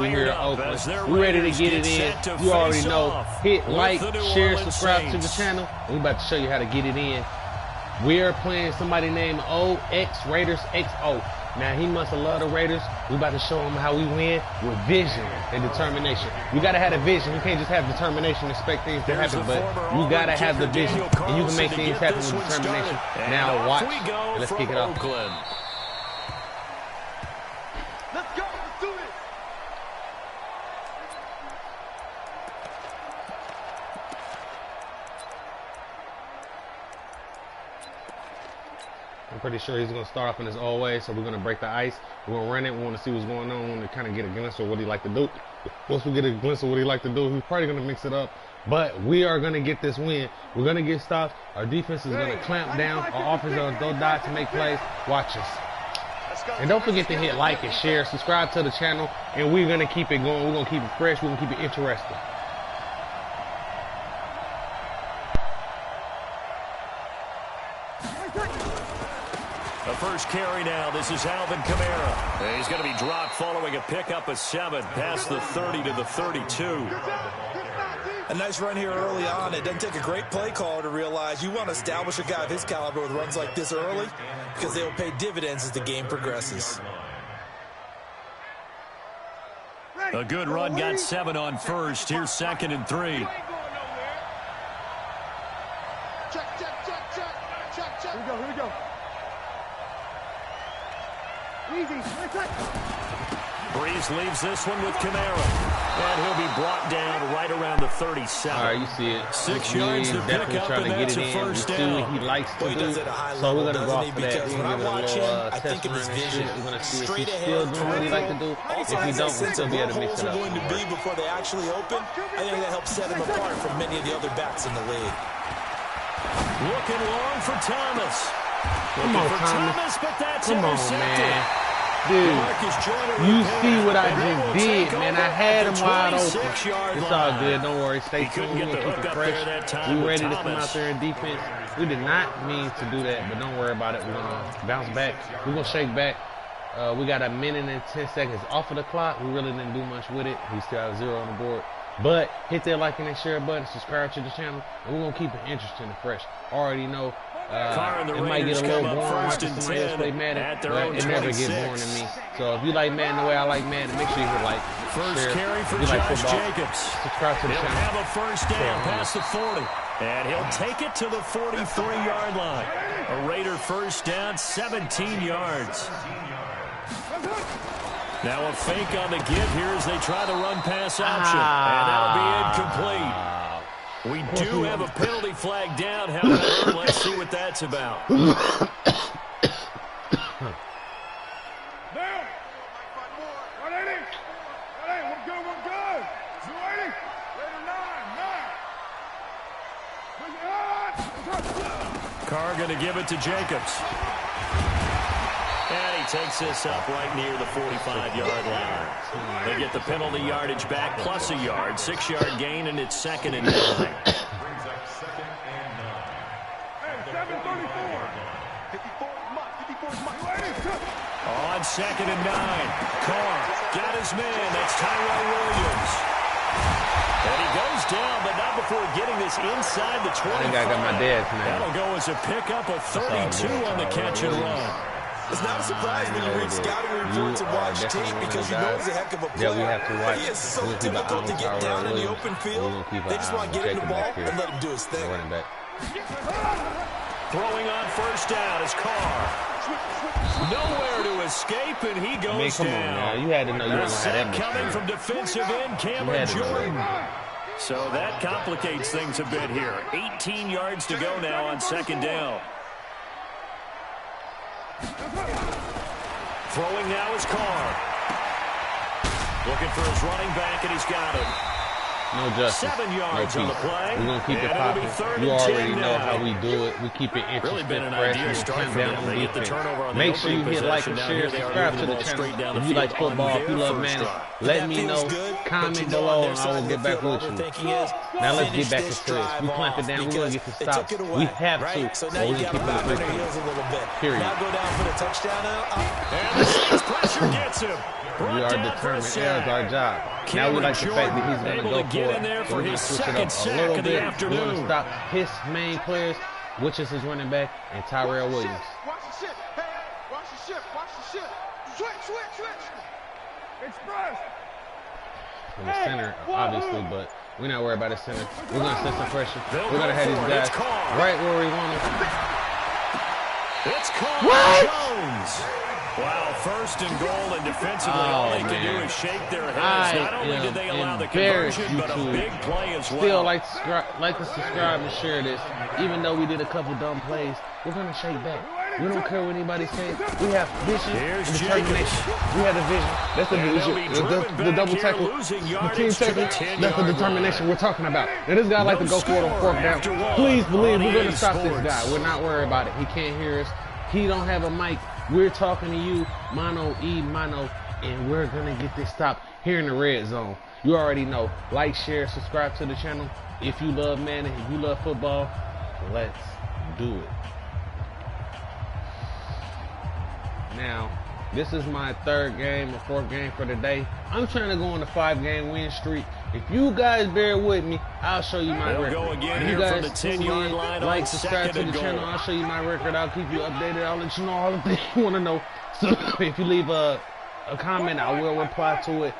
we here in Oakland. We ready to get it in. You already know. Hit like, share, subscribe to the channel. We about to show you how to get it in. We are playing somebody named OX Raiders XO. Now, he must have loved the Raiders. We about to show him how we win with vision and determination. You got to have a vision. You can't just have determination and expect things to happen, but you got to have the vision, and you can make things happen with determination. Now, watch. And let's kick it off. Let's go. Let's do this. I'm pretty sure he's going to start off in his old way, so we're going to break the ice. We're going to run it. We want to see what's going on. We want to kind of get a glimpse of what he like to do. Once we get a glimpse of what he like to do, he's probably going to mix it up. But we are going to get this win. We're going to get stops. Our defense is going to clamp down. Our offense is going to go die to make plays. Watch us. And don't forget to hit like and share. Subscribe to the channel. And we're going to keep it going. We're going to keep it fresh. We're going to keep it interesting. The first carry now. This is Alvin Kamara. He's going to be dropped following a pickup of 7 past the 30 to the 32. A nice run here early on. It doesn't take a great play caller to realize you want to establish a guy of his caliber with runs like this early because they will pay dividends as the game progresses. A good run, got 7 on first. Here's 2nd and 3. Check. Here we go. Easy. Breeze leaves this one with Kamara. And he'll be brought down right around the 37. All right, you see it. 6 yards to pick up, and that's a first down. We see what he likes to do, so we're going to go off for that. We're going to give it a little I think test of his run and vision. shit. We're going to see if he's still doing what he likes to do. If he don't, we'll still be able to mix it up. Going to be before they actually open. I think that helps set him apart from many of the other backs in the league. Looking long for Thomas. Come on, Thomas, but that's intercepted. Man. Dude, you see what I just did, man. I had him wide open. It's all good. Don't worry. Stay tuned. We're going to keep it fresh. We ready to come out there in defense. We did not mean to do that, but don't worry about it. We're going to bounce back. We're going to shake back. We got 1 minute and 10 seconds off of the clock. We really didn't do much with it. We still have 0 on the board. But hit that like and that share button. Subscribe to the channel. And we're going to keep it interesting and fresh. Already know. It might get a little boring watching somebody else play Madden, but it never gets boring to me. So if you like Madden the way I like Madden, make sure you hit like, first share. Carry for if you like Josh football, Jacobs. subscribe to the He'll channel. have a first down past the 40. And he'll take it to the 43-yard line. A Raider first down, 17 yards. Now a fake on the give here as they try the run-pass option. And that'll be incomplete. We do have a penalty flag down, however. Let's see what that's about. Down. One good. 280. Raider 9. Carr going to give it to Jacobs. And he takes this up right near the 45-yard line. They get the penalty yardage back plus a yard. 6-yard gain, and it's 2nd and 9. Hey, 734. 54 is mine. On 2nd and 9. Carr got his man. That's Tyrannrayner Williams. And he goes down, but not before getting this inside the 25. I think I got my dad's name. That'll go as a pickup of 32 on the catch and run. It's not a surprise when you read scouting reports and watch tape because you know he's a heck of a player. Yeah, we have to watch. He is so difficult to get down in the open field. They just want to get him the ball and let him do his thing. Throwing on first down is Carr. Nowhere to escape, and he goes down. Now. You had to know you were going to have that coming from defensive end, Cameron Jordan. So that complicates things a bit here. 18 yards to go now on 2nd down. Throwing now is Carr. Looking for his running back, and he's got him. No justice. 7 yards no on the peace. play. We're going to keep it And it'll be popping. 3rd You and already 10 know now. how we do it. We keep it interesting, Really been an fresh, ideal and start clamp for down them. on They get the defense. turnover on the Make sure you opening hit like possession. and Now share, here they are subscribe to moving the the ball channel. straight down the If you like field on football, if you their love first Manning, drive. let me know. Comment below and I will get back with you. Now let's get back into this. We clamp it down. We're going to get the stops. We have to. So Or now we're you going to got keep to it back on their free. heels a little bit. Period. Now go down for the touchdown. And the Saints pressure gets him. We are determined. That's our job. Now we like the fact that he's going to go for it. So we're going to switch it up a little bit. We're going to stop his main players, which is his running back, and Tyrell Williams. Watch the ship. Hey, watch the ship. Watch the ship. Switch. Express. In the center, obviously, but we're not worried about the center. We're going to set some pressure. We're going to have these guys right where we want them. It's called Jones. Wow, 1st and goal, and defensively, all they can do is shake their heads. Not only did they allow the conversion, but a big play as well. Still like to subscribe and share this. Even though we did a couple dumb plays, we're going to shake back. We don't care what anybody says. We have vision and determination. We have the vision. That's the vision. The double tackle. The team tackle. That's the determination we're talking about. And this guy like to go for it on 4th down. Please believe we're going to stop this guy. We're not worried about it. He can't hear us. He don't have a mic. We're talking to you, mano mano, and we're going to get this stop here in the red zone. You already know. Like, share, subscribe to the channel. If you love Manning, if you love football, let's do it. Now, this is my 3rd game or 4th game for the day. I'm trying to go on a 5-game win streak. If you guys bear with me, I'll show you my record. Go again if you here guys from the 10-yard line, like, subscribe to the channel, I'll show you my record. I'll keep you updated. I'll let you know all the things you want to know. So if you leave a comment, I will reply to it.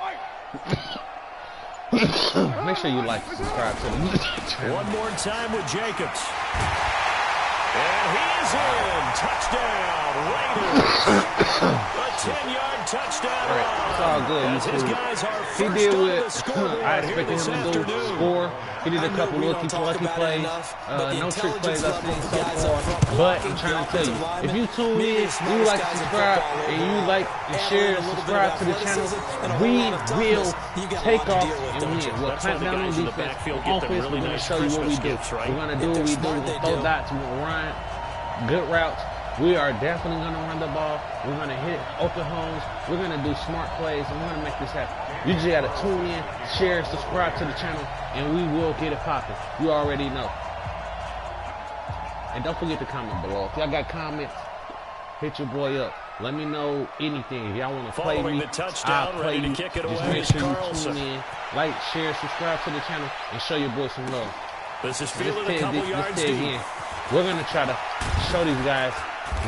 Make sure you like and subscribe to the channel. One more time with Jacobs. And he's in. Touchdown, Raiders. A 10-yard touchdown. Right. It's all good. He did what I expected him to do. Score. He did a couple lucky plays. No trick plays I've seen so far. But I'm trying to tell you, if you tune in, you like to subscribe, and you like and share and subscribe to the channel, we will take off and win. We'll clamp down on defense. On offense, we're going to show you what we do. We're going to do what we do. We're going to throw dots. We're going to run good routes. We are definitely going to run the ball. We're going to hit open holes. We're going to do smart plays, and we're going to make this happen. You just got to tune in, share, subscribe to the channel, and we will get it popping. You already know. And don't forget to comment below. If y'all got comments, hit your boy up. Let me know anything. If y'all want to play me, I'll play you. Just make sure you tune in, like, share, subscribe to the channel, and show your boy some love. This is fielded a couple yards deep. We're going to try to show these guys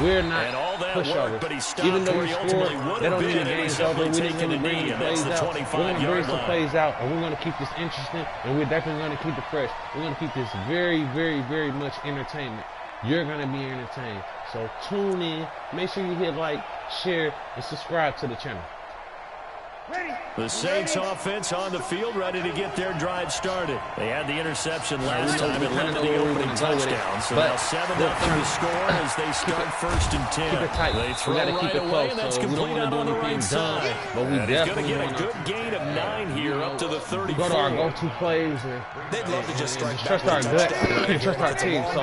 we're not pushovers. Even though we scored, they don't need the game's over. We didn't really bring the plays out. We're going to bring some plays out, and we're going to keep this interesting, and we're definitely going to keep it fresh. We're going to keep this very, very, very much entertainment. You're going to be entertained. So tune in. Make sure you hit like, share, and subscribe to the channel. The Saints offense on the field, ready to get their drive started. They had the interception last time. It led to the opening touchdown. So now 7-0 to score as they start 1st and 10. Keep it tight. They throw we got to right keep it away, close. and that's so complete we don't out on the right side. But we definitely going to get a good gain of 9 here up to the 34. Go to our go-to plays. They'd love to just strike trust our gut and trust our team. So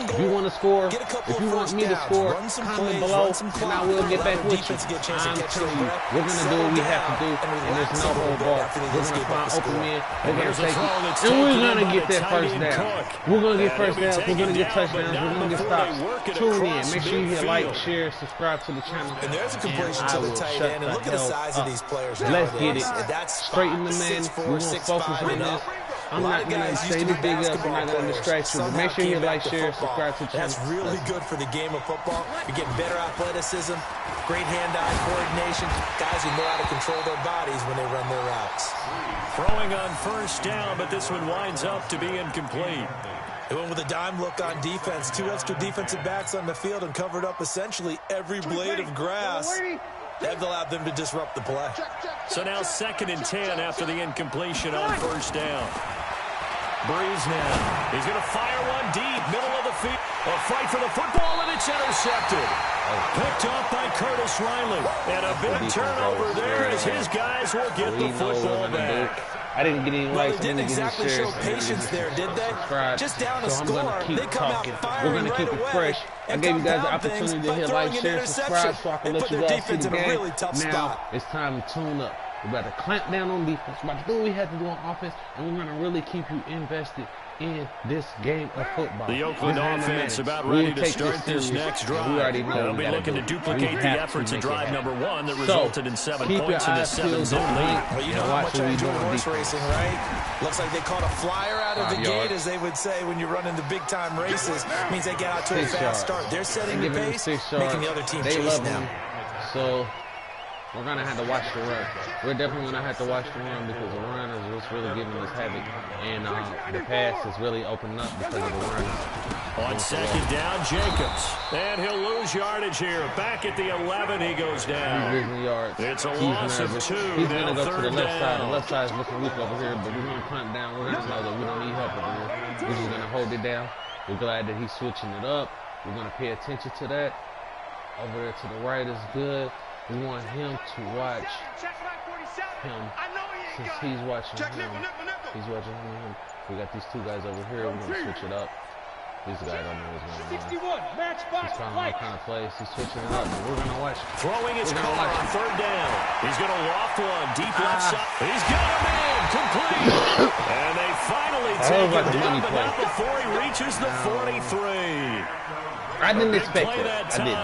if you want to score, if you want me to score, comment below, and I will get back with you. I'm telling you, we're going to do what we have to do, and there's no hold bar. We're going to find open men, we're going to take it, and we're going to get that first down. We're going to get first downs, we're going to get touchdowns, we're going to get stops. Tune in, make sure you hit like, share, subscribe to the channel, and there's a completion to the tight end, and look at the size of these players. Let's get it. Straighten the man, we're going to focus on this. I'm not going to say the big up, I'm not going to distract you, but make sure you like, share, subscribe to the channel. That's really good for the game of football. You're getting better athleticism, great hand-eye coordination, guys who know how to control their bodies when they run their routes. Throwing on 1st down, but this one winds up to be incomplete. They went with a dime look on defense, 2 extra defensive backs on the field and covered up essentially every blade of grass. That allowed them to disrupt the play. So now 2nd and 10 after the incompletion on 1st down. Breeze now. He's going to fire one deep, middle of the field. A fight for the football, and it's intercepted. Picked off by Curtis Riley. And a big turnover there as his guys will get the football back. I didn't get any likes. They didn't exactly show patience there, did they? Just down a score, they come out firing right away. I gave you guys the opportunity to hit like, share, subscribe, so I can let you guys see the game. Now it's time to tune up. We got to clamp down on defense. We're about to do what we had to do on offense, and we're going to really keep you invested in this game of football. The Oakland offense about ready to start this next drive. They'll be looking to duplicate the efforts of drive number 1 that resulted in 7 points in the 7-zone lead. Well, you know how much I enjoy horse racing, right? Looks like they caught a flyer out of the gate, as they would say when you run into big-time races. Means they get out to a fast start. They're setting the pace, making the other team chase now. So we're going to have to watch the run. We're definitely going to have to watch the run because the run is what's really giving us havoc. And the pass is really opening up because of the run. On second down, Jacobs. And he'll lose yardage here. Back at the 11, he goes down. He's losing yards. It's a loss of 2. He's going to go to the left side. The down. left side is looking weak over here, but we're going to punt down. We're going to know that we don't need help over here. We're just going to hold it down. We're glad that he's switching it up. We're going to pay attention to that. Over there to the right is good. We want him to watch him since he's watching him. He's watching him. We got these 2 guys over here. We're going to switch it up. These guys don't know what's going on. He's calling all kind of plays. He's switching it up. But we're going to watch. Throwing his car on third down. He's going to loft one deep left side. He's got him in. Complete. And they finally take him down, but not before he reaches the 43. I didn't expect that. I didn't.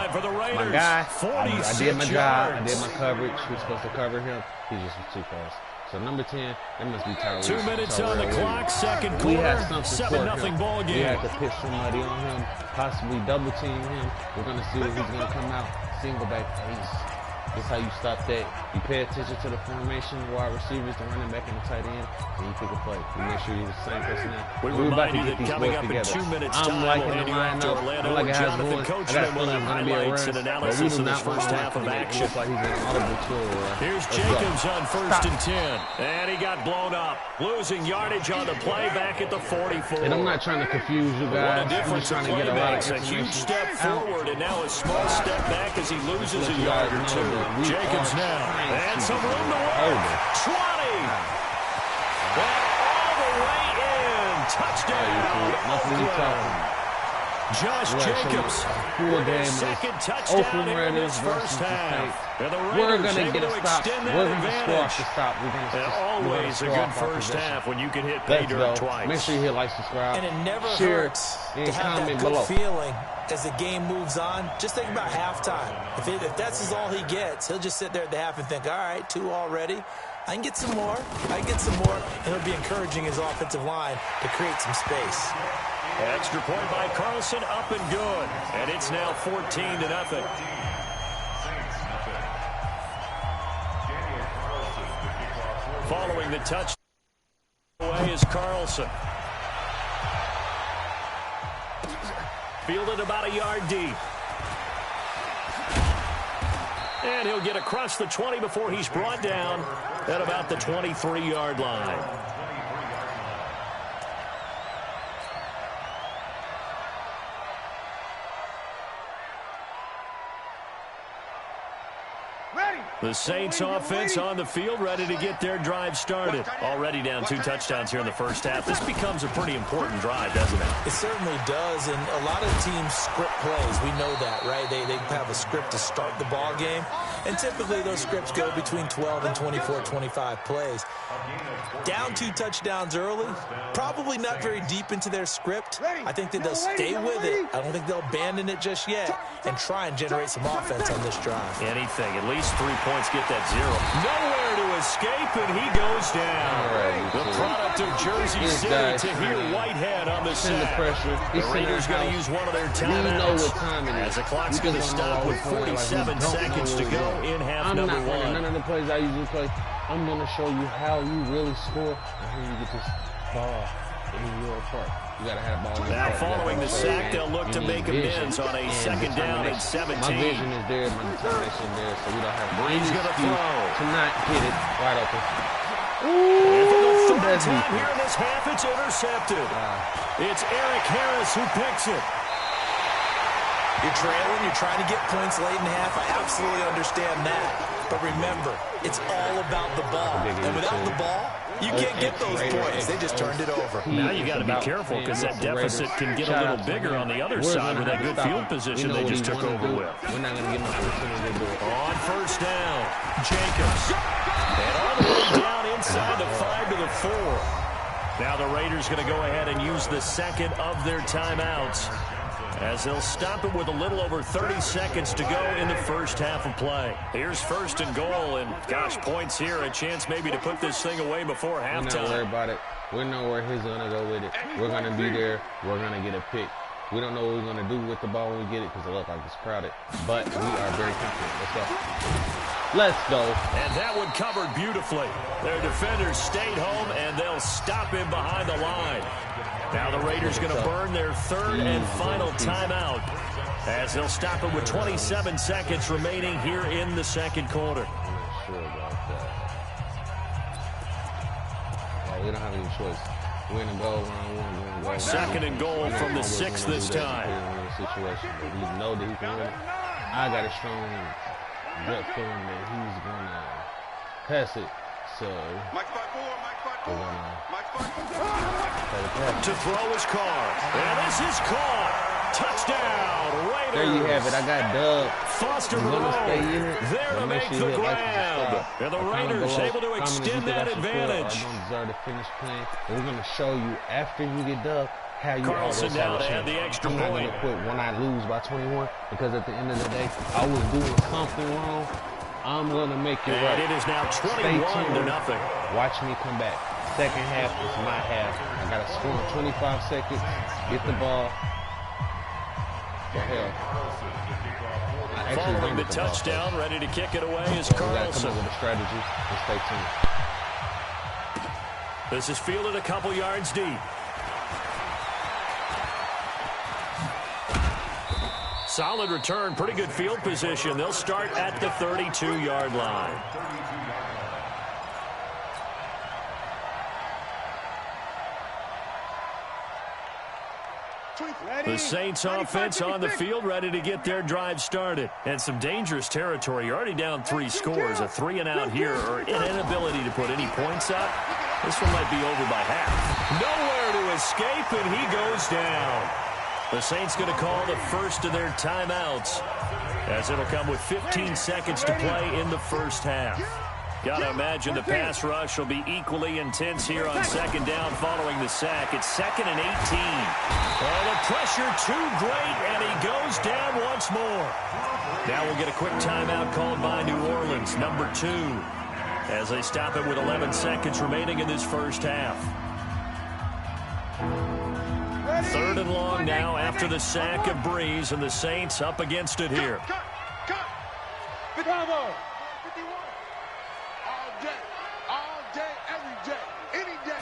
My guy, I did my job. I did my coverage. We were supposed to cover him. He just was too fast. So number 10, that must be Tyrannrayner. 2 minutes on the clock, second quarter, 7-0 ball game. We have to pitch somebody on him, possibly double team him. We're going to see if he's going to come out single back ace. This is how you stop that. You pay attention to the formation, the wide receivers, the running back, and the tight end, and you pick a play. You make sure you're the same person now. We're about to get these boys together. I'm liking the lineup. I'm liking how it's going. I got a feeling it's going to be a run, but we do not want to first half of action. Looks like he's an audible tool. Here's Jacobs on first and 10. And he got blown up. Losing yardage on the play back at the 44. And I'm not trying to confuse you guys. I'm just trying to get a lot of information. A huge step forward and now a small step back as he loses a yard or 2. Jacobs now, and some room to work. 20. And all the way in. Touchdown. Josh Jacobs. Second touchdown in this first half. We're going to get a stop. We're going to score off the stop. Always a good first half when you can hit pay dirt twice. Make sure you hit like, subscribe, and it never share, hurts and to have comment that good below. feeling as the game moves on. Just think about halftime. If that's all he gets, he'll just sit there at the half and think, all right, 2 already. I can get some more. I can get some more. And he'll be encouraging his offensive line to create some space. Extra point by Carlson, up and good. And it's now 14-0. Following the touchdown away is Carlson. Fielded about a yard deep. And he'll get across the 20 before he's brought down at about the 23-yard line. The Saints offense on the field, ready to get their drive started. Already down 2 touchdowns here in the first half. This becomes a pretty important drive, doesn't it? It certainly does, and a lot of teams script plays. We know that, right? They have a script to start the ball game, and typically those scripts go between 12 and 24, 25 plays. Down 2 touchdowns early, probably not very deep into their script. I think that they'll stay with it. I don't think they'll abandon it just yet and try and generate some offense on this drive. Anything, at least 3 points, get that 0. Nowhere to escape, and he goes down. The product of Jersey City to hear Whitehead on the sack. The Raiders going to use one of their timeouts. We know what time it is. As the clock's going to stop with 47 seconds to go in half number 1. I'm not running none of the plays I usually play. I'm going to show you how you really score and how you get this ball in your part. You got to have ball in your Now part. following the sack, they'll look to make amends on a second down and 17. My vision is there, my determination is there, so we don't have any He's going to throw. To not get it wide open. And for the third time here in this half, it's intercepted. It's Eric Harris who picks it. You're trailing, you're trying to get points late in half. I absolutely understand that. But remember, it's all about the ball. And without the ball, you can't get those points. They just turned it over. Now you got to be careful because that deficit can get a little bigger on the other side with that good field position they just took over with. We're not going to get an opportunity to do it. On first down, Jacobs. And all the way down inside the 5 to the 4. Now the Raiders going to go ahead and use the second of their timeouts, as they'll stop it with a little over 30 seconds to go in the first half of play. Here's first and goal, and gosh, points here, a chance maybe to put this thing away before halftime. We're not worried about it. We know where he's going to go with it. We're going to be there. We're going to get a pick. We don't know what we're going to do with the ball when we get it because it looks like it's crowded, but we are very confident. Let's go. Let's go. And that one covered beautifully. Their defenders stayed home, and they'll stop him behind the line. Now the Raiders going to burn their third and final timeout, as they'll stop it with 27 seconds remaining here in the second quarter. I'm not sure about that. Well, we don't have any choice. We're going to go round one. Second and goal from the 6 this time. Situation, but we know that he can win it. I got a strong gut feeling that he's going to pass it. So we're going to throw his car. And this is caught. Touchdown, Raiders. There you have it. I got Doug. Foster there to make the grab. And the Raiders able to extend that advantage. I don't deserve to finish playing. And we're going to show you after you get Doug how you Carlson now to add the extra point. I'm not going to quit when I lose by 21 because at the end of the day, I was doing something wrong. I'm going to make it right. It is now 21-0. Watch me come back. Second half is my half. I got to score in 25 seconds, get the ball. The hell. Following the touchdown, ready to kick it away is Carlson. We got to come up with a strategy and stay tuned. This is fielded a couple yards deep. Solid return, pretty good field position. They'll start at the 32-yard line. The Saints offense on the field, ready to get their drive started. And some dangerous territory. You're already down 3 scores. A 3-and-out here, or an inability to put any points up. This one might be over by half. Nowhere to escape, and he goes down. The Saints going to call the first of their timeouts, as it'll come with 15 seconds to play in the first half. Got to imagine the pass rush will be equally intense here on second down following the sack. It's 2nd and 18. Oh, the pressure too great, and he goes down once more. Now we'll get a quick timeout called by New Orleans, number 2, as they stop it with 11 seconds remaining in this first half. 3rd and long now after the sack of Breeze, and the Saints up against it here. Bravo. 51. All day, every day, any day.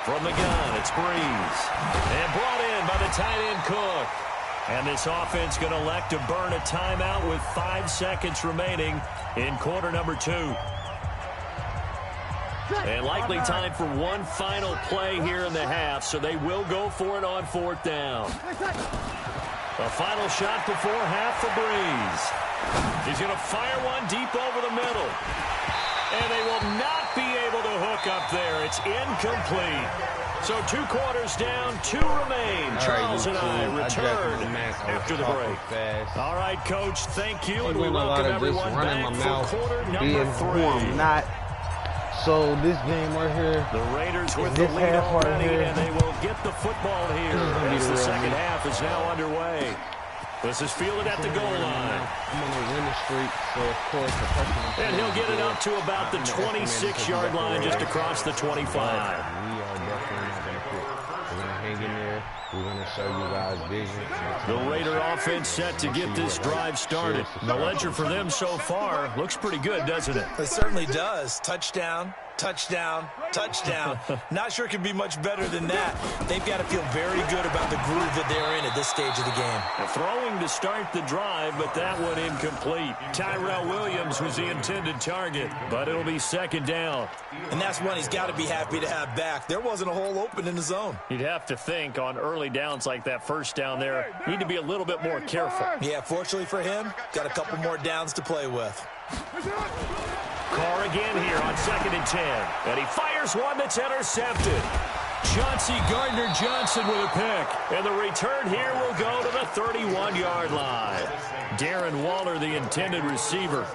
From the gun, it's Breeze. And brought in by the tight end Cook. And this offense going to elect to burn a timeout with 5 seconds remaining in quarter number 2. And likely time for one final play here in the half, so they will go for it on 4th down. A final shot before half for Breeze. He's going to fire one deep over the middle. And they will not be able to hook up there. It's incomplete. So 2 quarters down, 2 remain. Charles and I return after the break. All right, Coach, thank you. And we welcome everyone back for quarter number 3. So this game right here, the Raiders with the lead already, and they will get the football here as the second half is now underway. This is fielded at the goal line. I'm on a winning streak, so of course the person. And he'll get it up to about the 26-yard line, just across the 25. We are definitely not going to quit. We're going to hang in there. We're going to show you guys vision. The Raider offense set to get this drive started. The ledger for them so far looks pretty good, doesn't it? It certainly does. Touchdown, Touchdown, touchdown. Not sure it can be much better than that. They've got to feel very good about the groove that they're in at this stage of the game. Throwing to start the drive, but that one incomplete. Tyrell Williams was the intended target, but it'll be second down. And that's one he's got to be happy to have back. There wasn't a hole open in the zone. You'd have to think on early downs like that first down there, need to be a little bit more careful. Yeah, fortunately for him, got a couple more downs to play with. Carr again here on 2nd and 10. And he fires one that's intercepted. Chauncey Gardner-Johnson with a pick. And the return here will go to the 31-yard line. Darren Waller, the intended receiver.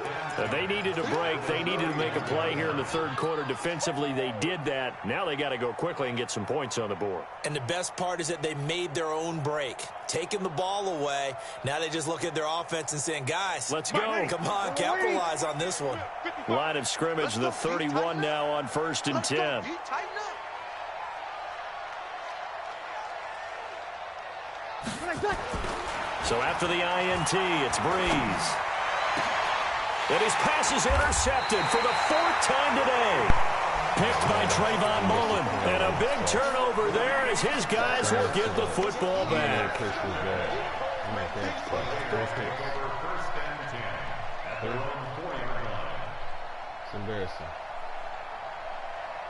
They needed a break. They needed to make a play here in the third quarter. Defensively, they did that. Now they got to go quickly and get some points on the board. And the best part is that they made their own break. Taking the ball away. Now they just look at their offense and saying, guys, let's go. Come on, capitalize on this one. Line of scrimmage, the 31 now on 1st and 10. So after the INT, it's Breeze. And his pass is intercepted for the 4th time today. Picked by Trayvon Mullen. And a big turnover there as his guys will get the football back. It's embarrassing.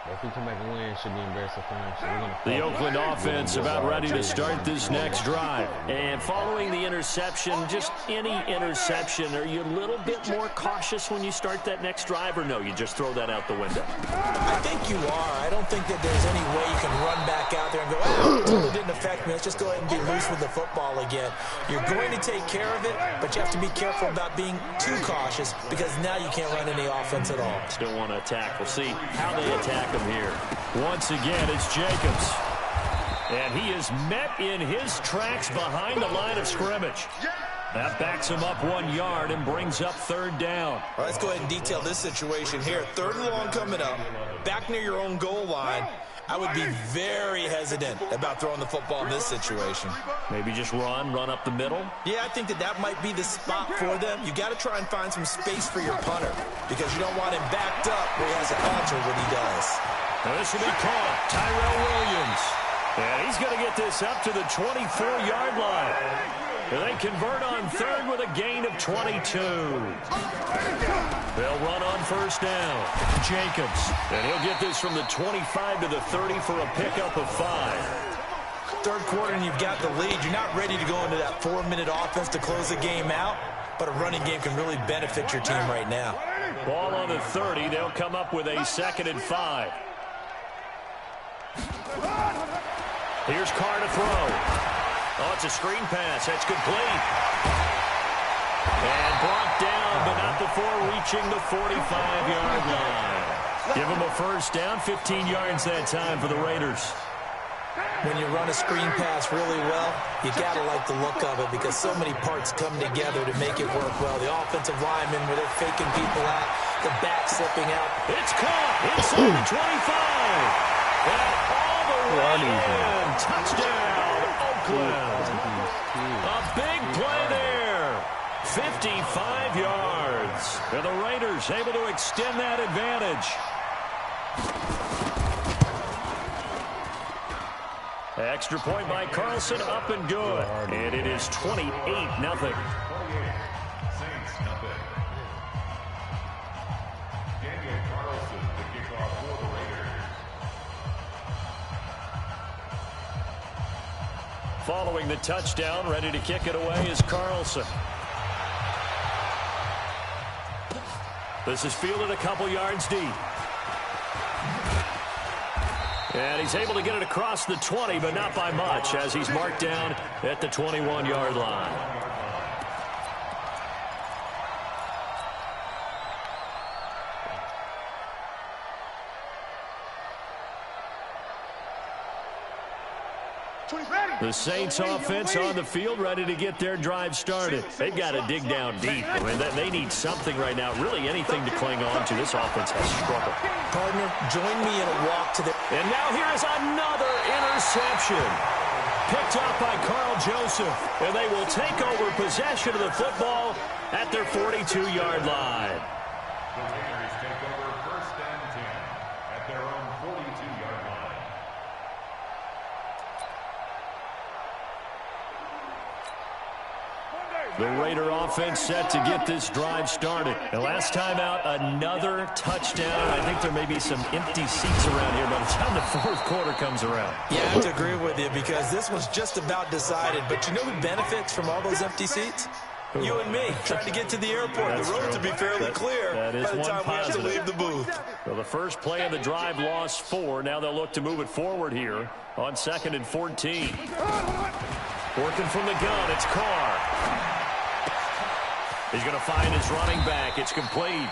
If we come back and win, it should be embarrassing for them. The Oakland offense about ready to start this next drive. And following the interception, just any interception, are you a little bit more cautious when you start that next drive, or no, you just throw that out the window? I think you are. I don't think that there's any way you can run back out there and go, oh, it totally didn't affect me. Let's just go ahead and be loose with the football again. You're going to take care of it, but you have to be careful about being too cautious because now you can't run any offense at all. Still want to attack. We'll see how they attack here. Once again, it's Jacobs. And he is met in his tracks behind the line of scrimmage. That backs him up 1 yard and brings up 3rd down. All right, let's go ahead and detail this situation here. 3rd and long coming up, back near your own goal line. I would be very hesitant about throwing the football in this situation. Maybe just run up the middle? Yeah, I think that might be the spot for them. You got to try and find some space for your punter because you don't want him backed up where he has to alter what he does. Now this will be caught. Tyrell Williams. And he's going to get this up to the 24-yard line. And they convert on 3rd with a gain of 22. They'll run on 1st down. Jacobs. And he'll get this from the 25 to the 30 for a pickup of 5. 3rd quarter and you've got the lead. You're not ready to go into that 4-minute offense to close the game out, but a running game can really benefit your team right now. Ball on the 30. They'll come up with a 2nd and 5. Here's Carr to throw. Oh, it's a screen pass. That's complete. And brought down, but not before reaching the 45-yard line. Give him a 1st down, 15 yards that time for the Raiders. When you run a screen pass really well, you got to like the look of it because so many parts come together to make it work well. The offensive linemen, where they're faking people out, the back slipping out. It's caught inside the 25. And all the way in. Touchdown, Oakland. A big play there. 55 yards. And the Raiders able to extend that advantage. Extra point by Carlson, up and good. And it is 28-0. Following the touchdown, ready to kick it away is Carlson. This is fielded a couple yards deep. And he's able to get it across the 20, but not by much, as he's marked down at the 21-yard line. The Saints offense on the field, ready to get their drive started. They've got to dig down deep. I mean, they need something right now, really anything to cling on to. This offense has struggled. Partner, join me in a walk to the... And now here is another interception. Picked up by Carl Joseph. And they will take over possession of the football at their 42-yard line. The Raider offense set to get this drive started. And last time out, another touchdown. I think there may be some empty seats around here by the time the fourth quarter comes around. Yeah, I have to agree with you because this one's just about decided. But you know who benefits from all those empty seats? You and me, trying to get to the airport. That's the road true. to be fairly clear that is by the one time positive. we have to leave the booth. So the first play of the drive lost 4. Now they'll look to move it forward here on 2nd and 14. Working from the gun, it's Carr. He's going to find his running back. It's complete.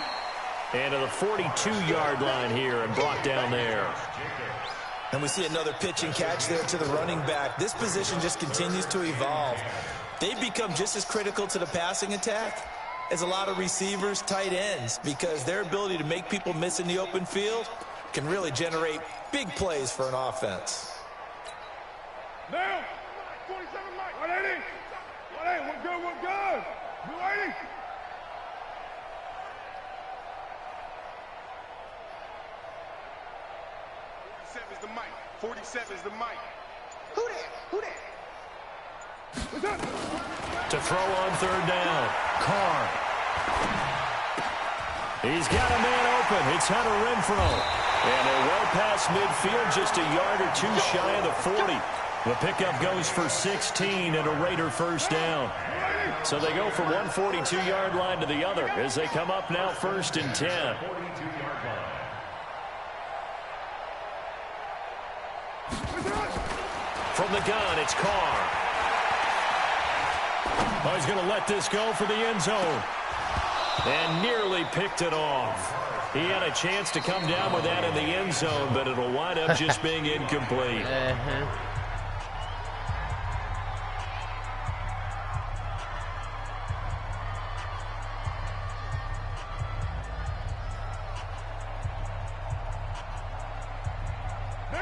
And to the 42-yard line here and brought down there. And we see another pitch and catch there to the running back. This position just continues to evolve. They've become just as critical to the passing attack as a lot of receivers, tight ends, because their ability to make people miss in the open field can really generate big plays for an offense. Now, 47 Mike. 180. 180. We're good. We're good. 280. 47 is the mic. 47 is the mic. Who that? Who that? To throw on 3rd down. Carr. He's got a man open. It's Hunter Renfrow. And they're well past midfield, just a yard or 2 shy of the 40. The pickup goes for 16 and a Raider first down. So they go from one 42-yard line to the other as they come up now 1st and 10. From the gun, it's Carr. Oh, he's going to let this go for the end zone. And nearly picked it off. He had a chance to come down with that in the end zone, but it'll wind up just being incomplete.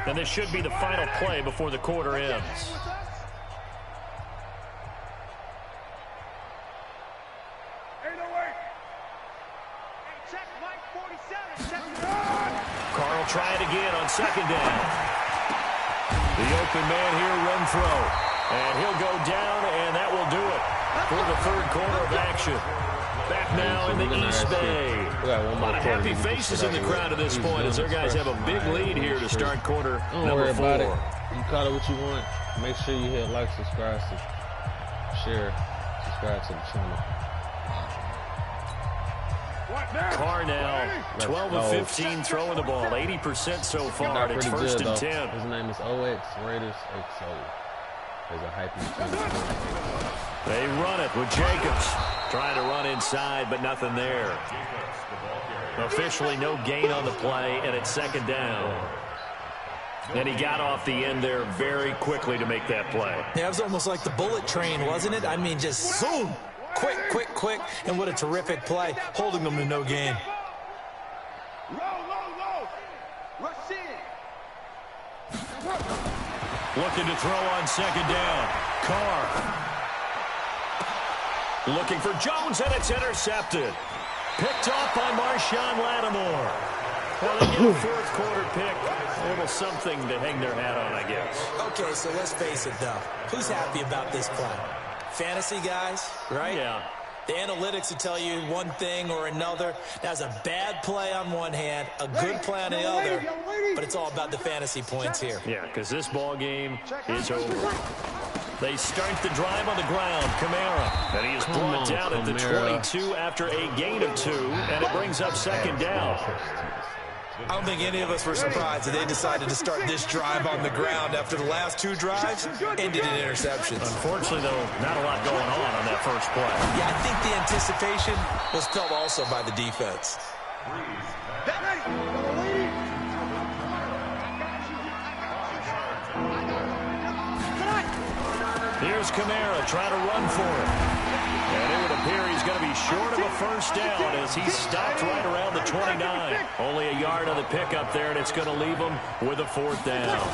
And this should be the final play before the quarter ends. Carl try it again on 2nd down. The open man here, Renfrow. And he'll go down, and that will do it for the 3rd quarter of action. Back now in the East Bay. A lot of happy faces in the crowd at this point as their guys have a big lead here to start quarter number 4. You call it what you want. Make sure you hit like, subscribe, share, subscribe to the channel. Carr now 12 of 15 throwing the ball, 80% so far. It's 1st and 10. His name is OX Raiders XO. There's a hype in the They run it with Jacobs. Trying to run inside, but nothing there. Officially no gain on the play, and it's 2nd down. And he got off the end there very quickly to make that play. Yeah, it was almost like the bullet train, wasn't it? I mean, just zoom. Quick, quick, quick. And what a terrific play, holding them to no gain. Low. Rush in. Looking to throw on 2nd down. Carr. Looking for Jones, and it's intercepted. Picked off by Marshawn Lattimore. Well, they get a 4th quarter pick. A little something to hang their hat on, I guess. Okay, so let's face it, though. Who's happy about this play? Fantasy guys, right? Yeah. The analytics will tell you one thing or another. That's a bad play on one hand, a good play on the other, but it's all about the fantasy points here. Yeah, because this ball game is over. They start the drive on the ground. Kamara. And he is brought down at the 22 after a gain of 2, and it brings up 2nd down. I don't think any of us were surprised that they decided to start this drive on the ground after the last 2 drives ended in interceptions. Unfortunately, though, not a lot going on that first play. Yeah, I think the anticipation was felt also by the defense. Here's Kamara trying to run for it. And it would appear he's going to be short of a first down as he stopped right around the 29. Only a yard on the pickup there, and it's going to leave him with a 4th down.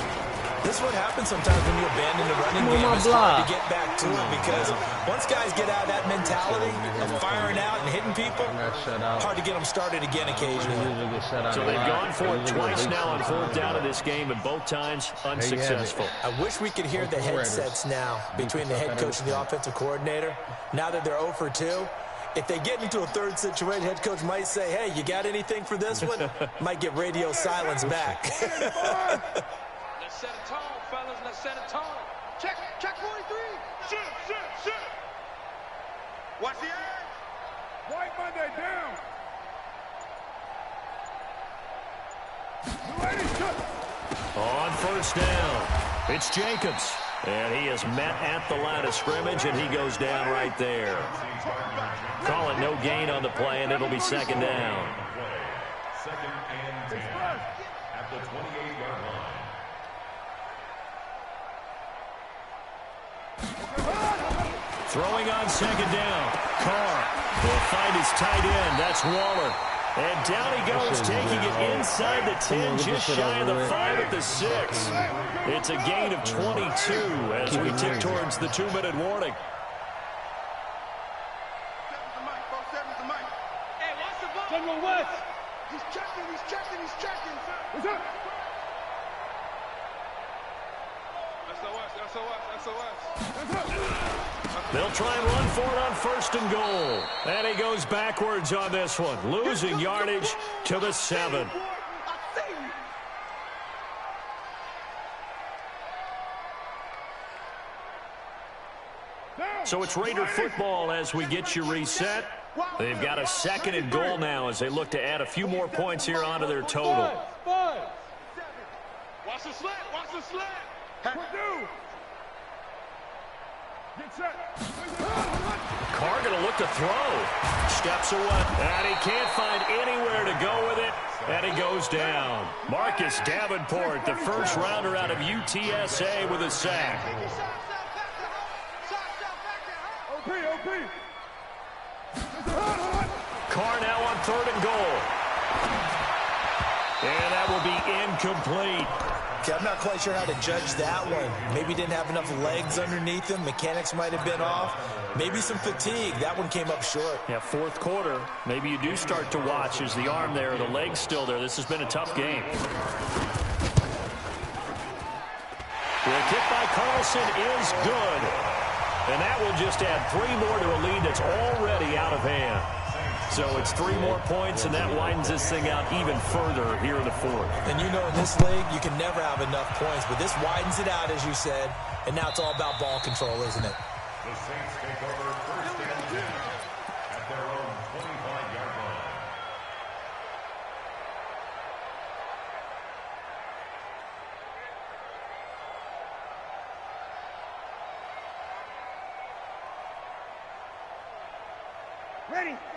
This is what happens sometimes when you abandon the running game. It's hard to get back to it because once guys get out of that mentality of firing out and hitting people, hard to get them started again occasionally. So they've gone for it twice now on 4th down of this game, and both times unsuccessful. I wish we could hear the headsets now between the head coach and the offensive coordinator. Now that they're 0 for 2, if they get into a third situation, head coach might say, hey, you got anything for this one? Might get radio silence back. Let's set it tall, fellas. Let's set it tall. Check 43. Sit. Watch the edge. White Monday down. On 1st down, it's Jacobs. And he is met at the line of scrimmage, and he goes down right there. Call it no gain on the play, and it'll be 2nd down. 2nd and 10 at the 28-yard line. Throwing on 2nd down. Carr will find his tight end. That's Waller. And down he goes, taking it inside the 10, just shy of the 5 at the 6. It's a gain of 22 as we tick towards the 2-minute warning. General West. He's checking. What's up? SOS. They'll try and run for it on 1st and goal. And he goes backwards on this one, losing yardage to the 7. So it's Raider football as we get you reset. They've got a 2nd and goal now as they look to add a few more points here onto their total. Watch the slant. Get set. Carr going to look to throw. Steps away. And he can't find anywhere to go with it. And he goes down. Marcus Davenport, the first rounder out of UTSA with a sack. OP. Carr now on 3rd and goal. And that will be incomplete. Okay, I'm not quite sure how to judge that one. Maybe didn't have enough legs underneath him. Mechanics might have been off. Maybe some fatigue. That one came up short. Yeah, 4th quarter. Maybe you do start to watch. Is the arm there, the leg's still there? This has been a tough game. The kick by Carlson is good. And that will just add 3 more to a lead that's already out of hand. So it's 3 more points, and that widens this thing out even further here in the 4th. And you know in this league, you can never have enough points, but this widens it out, as you said, and now it's all about ball control, isn't it? The Saints take over 1st and 10 at their own 25-yard line.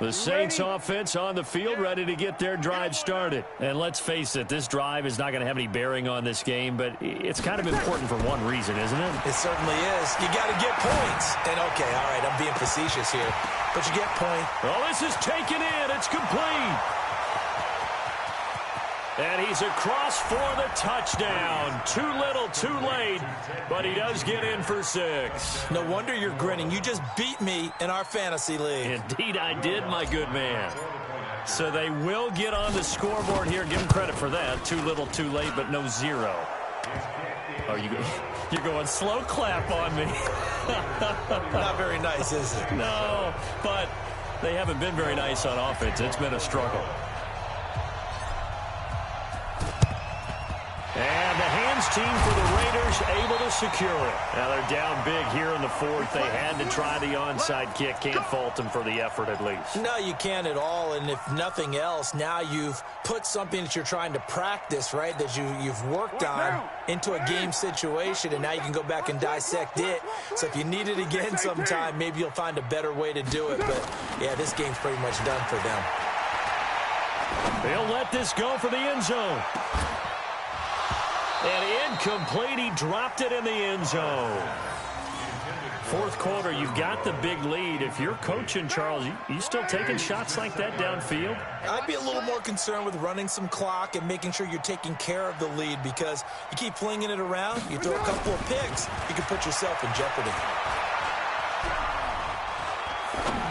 The Saints offense on the field, ready to get their drive started. And let's face it, this drive is not going to have any bearing on this game, but it's kind of important for one reason, isn't it? It certainly is. You got to get points. And, okay, all right, I'm being facetious here, but you get point. Well, this is taken in. It's complete. And he's across for the touchdown. Too little, too late, but he does get in for 6. No wonder you're grinning. You just beat me in our fantasy league. Indeed, I did, my good man. So they will get on the scoreboard here. Give him credit for that. Too little, too late, but no 0. Oh, you're going slow clap on me. Not very nice, is it? No, but they haven't been very nice on offense. It's been a struggle. And the hands team for the Raiders able to secure it. Now they're down big here in the 4th. They had to try the onside kick. Can't fault them for the effort at least. No, you can't at all. And if nothing else, now you've put something that you're trying to practice, right, that you've worked on into a game situation, and now you can go back and dissect it. So if you need it again sometime, maybe you'll find a better way to do it. But, yeah, this game's pretty much done for them. They'll let this go for the end zone. And incomplete, he dropped it in the end zone. fourth quarter, you've got the big lead. If you're coaching, Charles, you still taking shots like that downfield? I'd be a little more concerned with running some clock and making sure you're taking care of the lead, because you keep flinging it around, you throw a couple of picks, you can put yourself in jeopardy.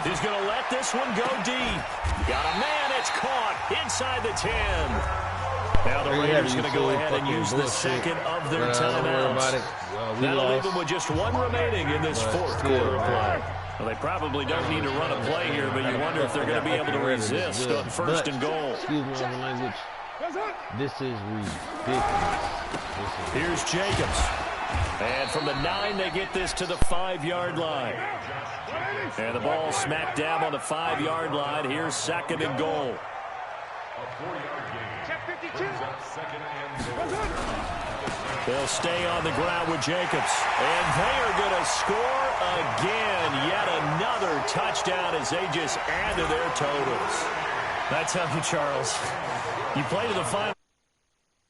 He's going to let this one go deep. Got a man. It's caught inside the 10. Now the Raiders going to go ahead and use the second of their timeouts. That'll leave them with just one remaining in this fourth quarter of play. Well, they probably don't need to run a play here, but you wonder if they're going to be able to resist on first and goal. Excuse me on the language. This is ridiculous. Here's Jacobs. And from the 9, they get this to the 5-yard line. And the ball smacked down on the 5-yard line. Here's second and goal. They'll stay on the ground with Jacobs. And they are going to score again. Yet another touchdown as they just add to their totals. That's how you, Charles. You play to the final.